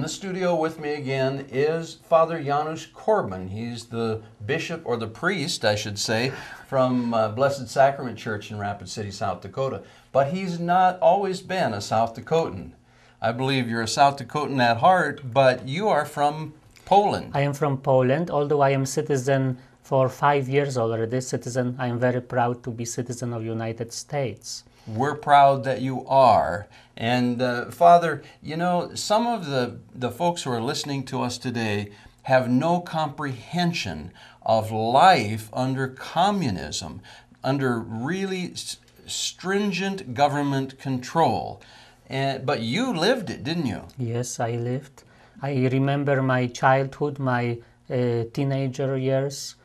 the studio with me again is Father Janusz Korban. He's the bishop, or the priest, I should say, from Blessed Sacrament Church in Rapid City, South Dakota. But he's not always been a South Dakotan. I believe you're a South Dakotan at heart, but you are from Poland. I am from Poland, although I am citizen for 5 years already. I am very proud to be citizen of United States. We're proud that you are. And Father, you know, some of the folks who are listening to us today have no comprehension of life under communism, under really stringent government control. But you lived it, didn't you? Yes, I lived. I remember my childhood, my teenager years,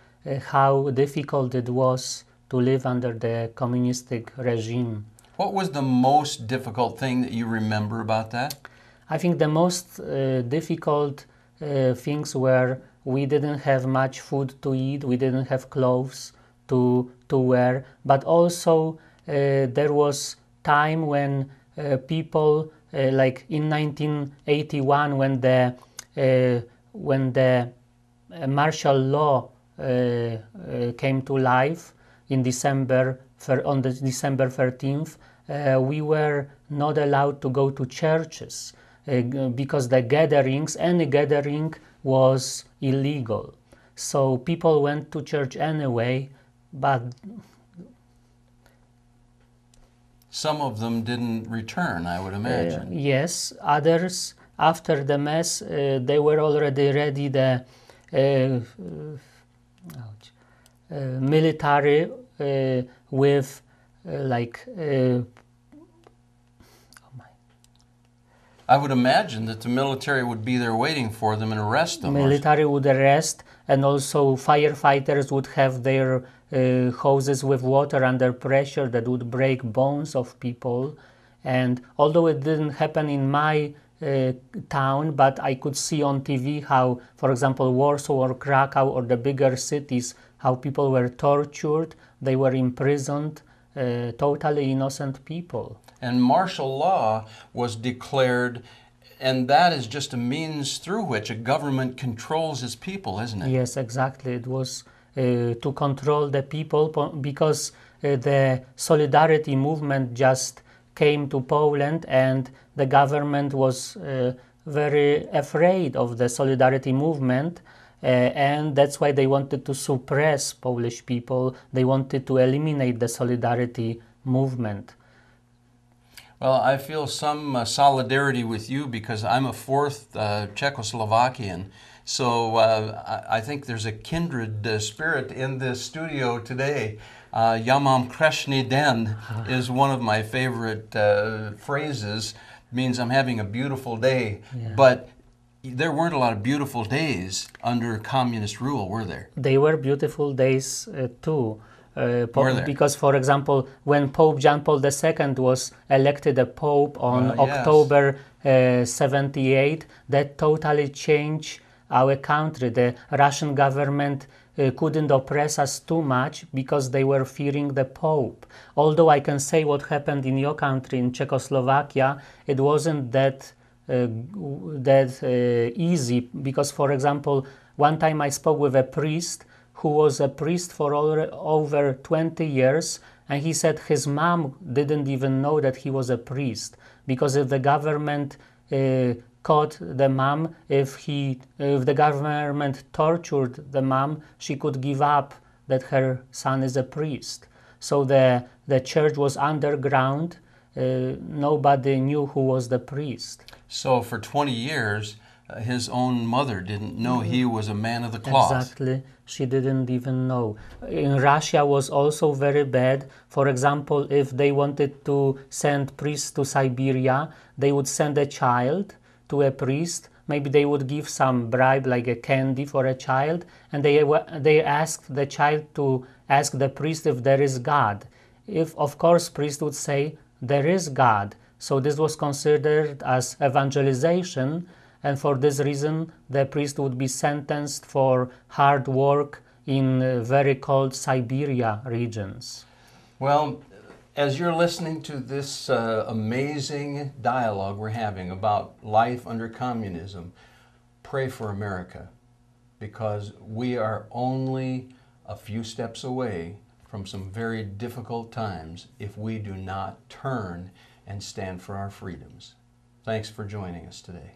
how difficult it was to live under the communistic regime. What was the most difficult thing that you remember about that? I think the most difficult things were we didn't have much food to eat, we didn't have clothes to wear, but also there was time when people, like in 1981, when the martial law came to life in December 13th, we were not allowed to go to churches because any gathering was illegal. So people went to church anyway, but some of them didn't return, I would imagine. Yes, others, after the Mass, they were already ready, the military with I would imagine that the military would be there waiting for them and arrest them. Military would arrest, and also firefighters would have their hoses with water under pressure that would break bones of people. And although it didn't happen in my town, but I could see on TV how, for example, Warsaw or Krakow or the bigger cities, how people were tortured, they were imprisoned, totally innocent people. And martial law was declared, and that is just a means through which a government controls its people, isn't it? Yes, exactly. It was to control the people because the Solidarity movement just came to Poland, and the government was very afraid of the Solidarity movement, and that's why they wanted to suppress Polish people. They wanted to eliminate the Solidarity movement. Well, I feel some solidarity with you because I'm a fourth Czechoslovakian. So I think there's a kindred spirit in this studio today. Ja mám krásný den is one of my favorite phrases. It means I'm having a beautiful day. Yeah. But there weren't a lot of beautiful days under communist rule, were there? They were beautiful days too. Because, for example, when Pope John Paul II was elected a pope on October 78, that totally changed our country. The Russian government couldn't oppress us too much because they were fearing the Pope. Although I can say what happened in your country, in Czechoslovakia, it wasn't that easy because, for example, one time I spoke with a priest who was a priest for over 20 years, and he said his mom didn't even know that he was a priest, because if the government caught the mom, if the government tortured the mom, she could give up that her son is a priest. So the church was underground. Nobody knew who was the priest. So for 20 years, his own mother didn't know he was a man of the cloth. Exactly. She didn't even know. In Russia was also very bad. For example, if they wanted to send priests to Siberia, they would send a child to a priest. Maybe they would give some bribe, like a candy for a child, and they asked the child to ask the priest if there is God. If, of course, priest would say, there is God. So this was considered as evangelization, and for this reason, the priest would be sentenced for hard work in very cold Siberia regions. Well, as you're listening to this amazing dialogue we're having about life under communism, pray for America, because we are only a few steps away from some very difficult times if we do not turn and stand for our freedoms. Thanks for joining us today.